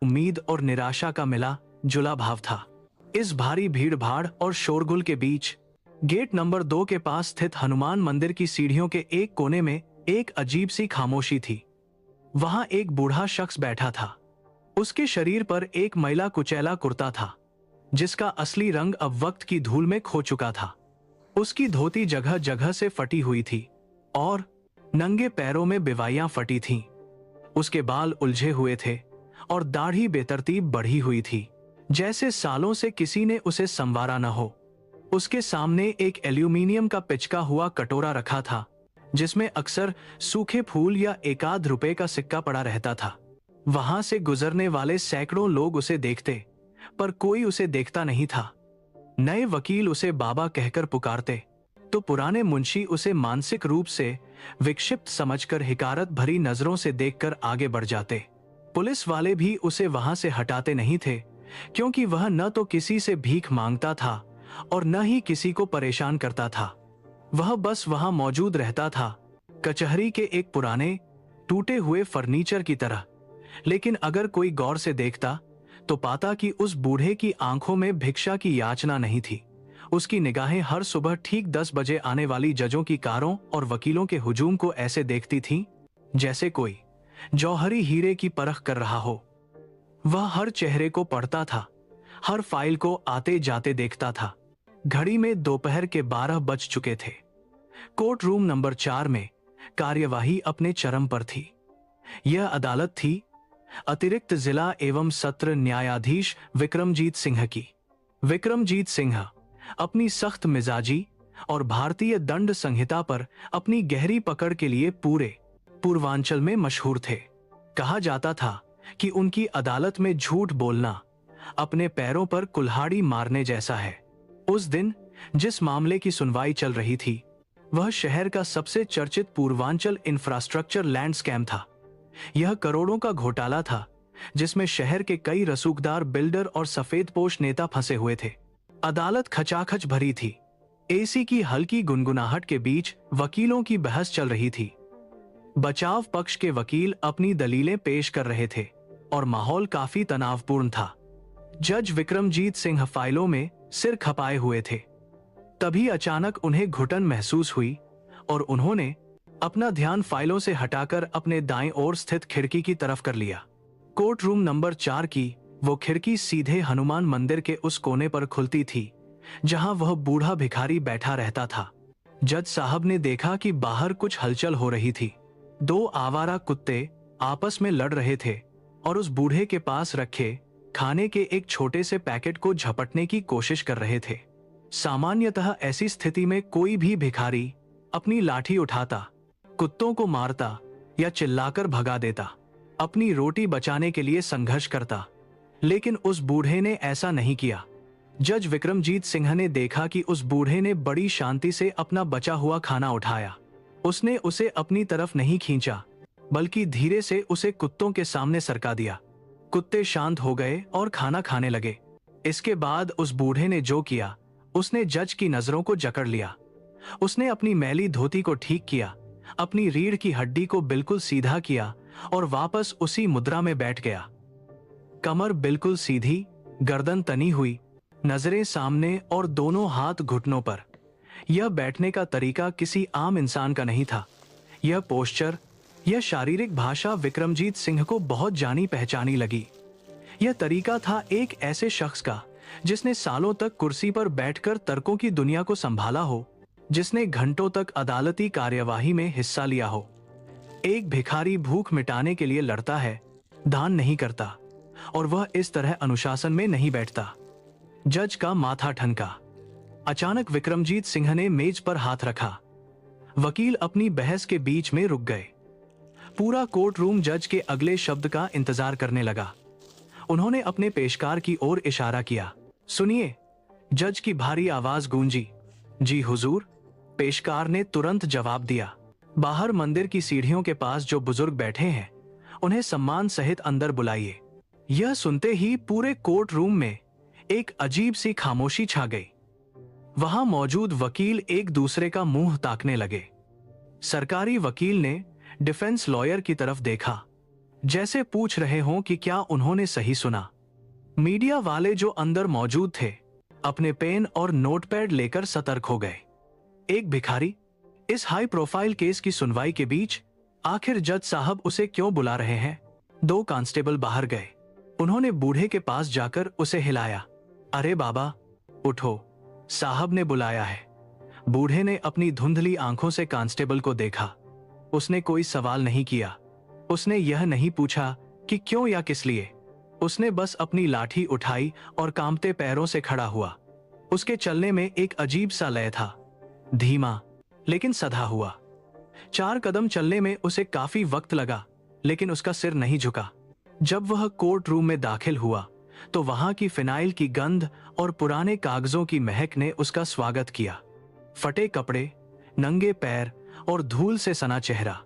उम्मीद और निराशा का मिला जुला भाव था। इस भारी भीड़ भाड़ और शोरगुल के बीच गेट नंबर 2 के पास स्थित हनुमान मंदिर की सीढ़ियों के एक कोने में एक अजीब सी खामोशी थी। वहां एक बूढ़ा शख्स बैठा था। उसके शरीर पर एक मैला कुचैला कुर्ता था, जिसका असली रंग अब वक्त की धूल में खो चुका था। उसकी धोती जगह जगह से फटी हुई थी और नंगे पैरों में बिवाइयां फटी थीं। उसके बाल उलझे हुए थे और दाढ़ी बेतरतीब बढ़ी हुई थी, जैसे सालों से किसी ने उसे संवारा न हो। उसके सामने एक एल्यूमीनियम का पिचका हुआ कटोरा रखा था, जिसमें अक्सर सूखे फूल या एकाध रुपए का सिक्का पड़ा रहता था। वहां से गुजरने वाले सैकड़ों लोग उसे देखते, पर कोई उसे देखता नहीं था। नए वकील उसे बाबा कहकर पुकारते, तो पुराने मुंशी उसे मानसिक रूप से विक्षिप्त समझकर हिकारत भरी नजरों से देखकर आगे बढ़ जाते। पुलिस वाले भी उसे वहां से हटाते नहीं थे, क्योंकि वह न तो किसी से भीख मांगता था और न ही किसी को परेशान करता था। वह बस वहां मौजूद रहता था, कचहरी के एक पुराने टूटे हुए फर्नीचर की तरह। लेकिन अगर कोई गौर से देखता तो पाता कि उस बूढ़े की आंखों में भिक्षा की याचना नहीं थी। उसकी निगाहें हर सुबह ठीक 10 बजे आने वाली जजों की कारों और वकीलों के हुजूम को ऐसे देखती थीं, जैसे कोई जौहरी हीरे की परख कर रहा हो। वह हर चेहरे को पढ़ता था, हर फाइल को आते जाते देखता था। घड़ी में दोपहर के 12 बज चुके थे। कोर्ट रूम नंबर 4 में कार्यवाही अपने चरम पर थी। यह अदालत थी अतिरिक्त जिला एवं सत्र न्यायाधीश विक्रमजीत सिंह की। विक्रमजीत सिंह अपनी सख्त मिजाजी और भारतीय दंड संहिता पर अपनी गहरी पकड़ के लिए पूरे पूर्वांचल में मशहूर थे। कहा जाता था कि उनकी अदालत में झूठ बोलना अपने पैरों पर कुल्हाड़ी मारने जैसा है। उस दिन जिस मामले की सुनवाई चल रही थी, वह शहर का सबसे चर्चित पूर्वांचल इंफ्रास्ट्रक्चर लैंड स्कैम था। यह करोड़ों का घोटाला था, जिसमें शहर के कई रसूखदार बिल्डर और सफेदपोश नेता फंसे हुए थे। अदालत खचाखच भरी थी। एसी की हल्की गुनगुनाहट के बीच वकीलों की बहस चल रही थी। बचाव पक्ष के वकील अपनी दलीलें पेश कर रहे थे और माहौल काफी तनावपूर्ण था। जज विक्रमजीत सिंह फाइलों में सिर खपाए हुए थे। तभी अचानक उन्हें घुटन महसूस हुई और उन्होंने अपना ध्यान फाइलों से हटाकर अपने दाएं ओर स्थित खिड़की की तरफ कर लिया। कोर्ट रूम नंबर 4 की वो खिड़की सीधे हनुमान मंदिर के उस कोने पर खुलती थी, जहां वह बूढ़ा भिखारी बैठा रहता था। जज साहब ने देखा कि बाहर कुछ हलचल हो रही थी। 2 आवारा कुत्ते आपस में लड़ रहे थे और उस बूढ़े के पास रखे खाने के एक छोटे से पैकेट को झपटने की कोशिश कर रहे थे। सामान्यतः ऐसी स्थिति में कोई भी भिखारी अपनी लाठी उठाता, कुत्तों को मारता या चिल्लाकर भगा देता, अपनी रोटी बचाने के लिए संघर्ष करता। लेकिन उस बूढ़े ने ऐसा नहीं किया। जज विक्रमजीत सिंह ने देखा कि उस बूढ़े ने बड़ी शांति से अपना बचा हुआ खाना उठाया। उसने उसे अपनी तरफ नहीं खींचा, बल्कि धीरे से उसे कुत्तों के सामने सरका दिया। कुत्ते शांत हो गए और खाना खाने लगे। इसके बाद उस बूढ़े ने जो किया, उसने जज की नजरों को जकड़ लिया। उसने अपनी मैली धोती को ठीक किया, अपनी रीढ़ की हड्डी को बिल्कुल सीधा किया और वापस उसी मुद्रा में बैठ गया। कमर बिल्कुल सीधी, गर्दन तनी हुई, नजरें सामने और दोनों हाथ घुटनों पर। यह बैठने का तरीका किसी आम इंसान का नहीं था। यह पोस्चर, यह शारीरिक भाषा विक्रमजीत सिंह को बहुत जानी पहचानी लगी। यह तरीका था एक ऐसे शख्स का जिसने सालों तक कुर्सी पर बैठकर तर्कों की दुनिया को संभाला हो, जिसने घंटों तक अदालती कार्यवाही में हिस्सा लिया हो। एक भिखारी भूख मिटाने के लिए लड़ता है, दान नहीं करता, और वह इस तरह अनुशासन में नहीं बैठता। जज का माथा ठनका। अचानक विक्रमजीत सिंह ने मेज पर हाथ रखा। वकील अपनी बहस के बीच में रुक गए। पूरा कोर्ट रूम जज के अगले शब्द का इंतजार करने लगा। उन्होंने अपने पेशकार की ओर इशारा किया। सुनिए। जज की भारी आवाज गूंजी। जी हुजूर, पेशकार ने तुरंत जवाब दिया। बाहर मंदिर की सीढ़ियों के पास जो बुजुर्ग बैठे हैं, उन्हें सम्मान सहित अंदर बुलाइए। यह सुनते ही पूरे कोर्ट रूम में एक अजीब सी खामोशी छा गई। वहां मौजूद वकील एक दूसरे का मुंह ताकने लगे। सरकारी वकील ने डिफेंस लॉयर की तरफ देखा, जैसे पूछ रहे हों कि क्या उन्होंने सही सुना। मीडिया वाले जो अंदर मौजूद थे अपने पेन और नोटपैड लेकर सतर्क हो गए। एक भिखारी, इस हाई प्रोफाइल केस की सुनवाई के बीच आखिर जज साहब उसे क्यों बुला रहे हैं? 2 कांस्टेबल बाहर गए। उन्होंने बूढ़े के पास जाकर उसे हिलाया। अरे बाबा उठो, साहब ने बुलाया है। बूढ़े ने अपनी धुंधली आंखों से कांस्टेबल को देखा। उसने कोई सवाल नहीं किया। उसने यह नहीं पूछा कि क्यों या किस लिए। उसने बस अपनी लाठी उठाई और कांपते पैरों से खड़ा हुआ। उसके चलने में एक अजीब सा लय था, धीमा लेकिन सधा हुआ। 4 कदम चलने में उसे काफी वक्त लगा, लेकिन उसका सिर नहीं झुका। जब वह कोर्ट रूम में दाखिल हुआ तो वहां की फिनाइल की गंध और पुराने कागजों की महक ने उसका स्वागत किया। फटे कपड़े, नंगे पैर और धूल से सना चेहरा।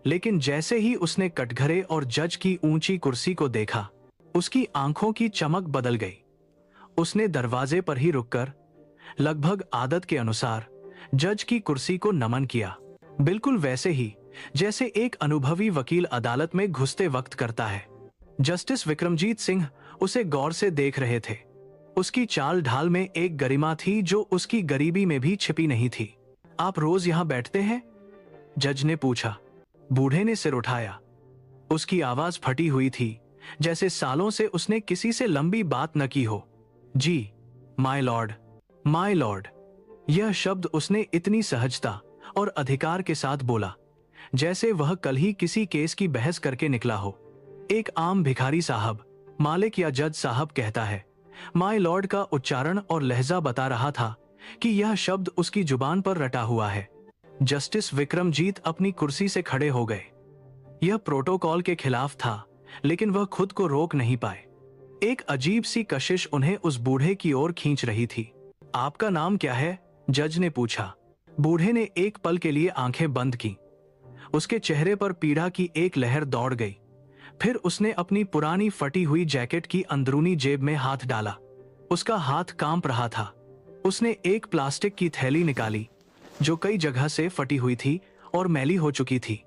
लेकिन जैसे ही उसने कटघरे और जज की ऊंची कुर्सी को देखा, उसकी आंखों की चमक बदल गई। उसने दरवाजे पर ही रुककर लगभग आदत के अनुसार जज की कुर्सी को नमन किया, बिल्कुल वैसे ही जैसे एक अनुभवी वकील अदालत में घुसते वक्त करता है। जस्टिस विक्रमजीत सिंह उसे गौर से देख रहे थे। उसकी चाल ढाल में एक गरिमा थी जो उसकी गरीबी में भी छिपी नहीं थी। आप रोज यहां बैठते हैं? जज ने पूछा। बूढ़े ने सिर उठाया। उसकी आवाज फटी हुई थी, जैसे सालों से उसने किसी से लंबी बात न की हो। जी, माय लॉर्ड, माय लॉर्ड। यह शब्द उसने इतनी सहजता और अधिकार के साथ बोला जैसे वह कल ही किसी केस की बहस करके निकला हो। एक आम भिखारी साहब, मालिक या जज साहब कहता है। माय लॉर्ड का उच्चारण और लहजा बता रहा था कि यह शब्द उसकी जुबान पर रटा हुआ है। जस्टिस विक्रमजीत अपनी कुर्सी से खड़े हो गए। यह प्रोटोकॉल के खिलाफ था, लेकिन वह खुद को रोक नहीं पाए। एक अजीब सी कशिश उन्हें उस बूढ़े की ओर खींच रही थी। आपका नाम क्या है? जज ने पूछा। बूढ़े ने एक पल के लिए आंखें बंद की। उसके चेहरे पर पीड़ा की एक लहर दौड़ गई। फिर उसने अपनी पुरानी फटी हुई जैकेट की अंदरूनी जेब में हाथ डाला। उसका हाथ कांप रहा था। उसने एक प्लास्टिक की थैली निकाली जो कई जगह से फटी हुई थी और मैली हो चुकी थी।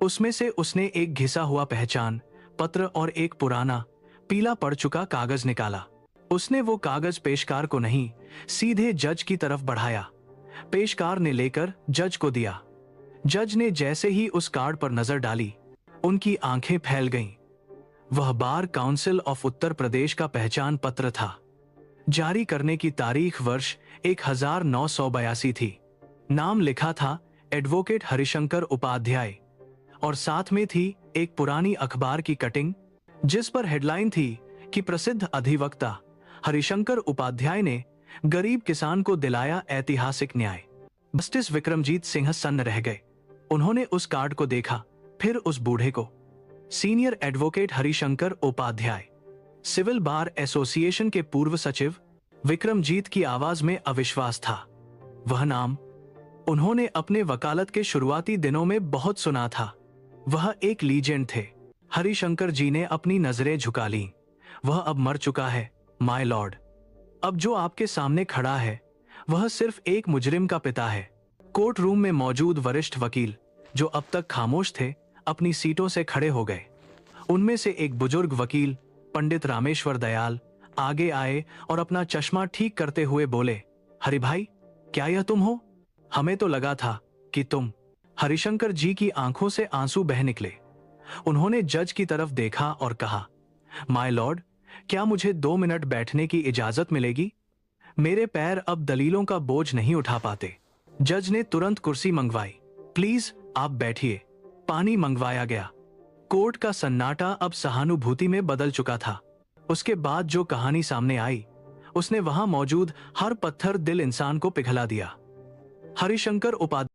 उसमें से उसने एक घिसा हुआ पहचान पत्र और एक पुराना पीला पड़ चुका कागज निकाला। उसने वो कागज पेशकार को नहीं, सीधे जज की तरफ बढ़ाया। पेशकार ने लेकर जज को दिया। जज ने जैसे ही उस कार्ड पर नजर डाली, उनकी आंखें फैल गईं। वह bar council of Uttar Pradesh का पहचान पत्र था। जारी करने की तारीख वर्ष 1982 थी। नाम लिखा था एडवोकेट हरिशंकर उपाध्याय और साथ में थी एक पुरानी अखबार की कटिंग जिस पर हेडलाइन थी कि प्रसिद्ध अधिवक्ता हरिशंकर उपाध्याय ने गरीब किसान को दिलाया ऐतिहासिक न्याय। जस्टिस विक्रमजीत सिंह सन्न रह गए। उन्होंने उस कार्ड को देखा, फिर उस बूढ़े को। Senior advocate Harishankar Upadhyay, civil bar association के पूर्व सचिव। विक्रमजीत की आवाज में अविश्वास था। वह नाम उन्होंने अपने वकालत के शुरुआती दिनों में बहुत सुना था। वह एक लीजेंड थे। हरिशंकर जी ने अपनी नजरें झुका लीं। वह अब मर चुका है, माय लॉर्ड। अब जो आपके सामने खड़ा है वह सिर्फ एक मुजरिम का पिता है। कोर्ट रूम में मौजूद वरिष्ठ वकील, जो अब तक खामोश थे, अपनी सीटों से खड़े हो गए। उनमें से एक बुजुर्ग वकील, पंडित रामेश्वर दयाल, आगे आए और अपना चश्मा ठीक करते हुए बोले, हरि भाई, क्या यह तुम हो? हमें तो लगा था कि तुम। हरिशंकर जी की आंखों से आंसू बह निकले। उन्होंने जज की तरफ देखा और कहा, माय लॉर्ड, क्या मुझे 2 मिनट बैठने की इजाजत मिलेगी? मेरे पैर अब दलीलों का बोझ नहीं उठा पाते। जज ने तुरंत कुर्सी मंगवाई। प्लीज आप बैठिए। पानी मंगवाया गया। कोर्ट का सन्नाटा अब सहानुभूति में बदल चुका था। उसके बाद जो कहानी सामने आई, उसने वहां मौजूद हर पत्थर दिल इंसान को पिघला दिया। हरिशंकर उपाध्याय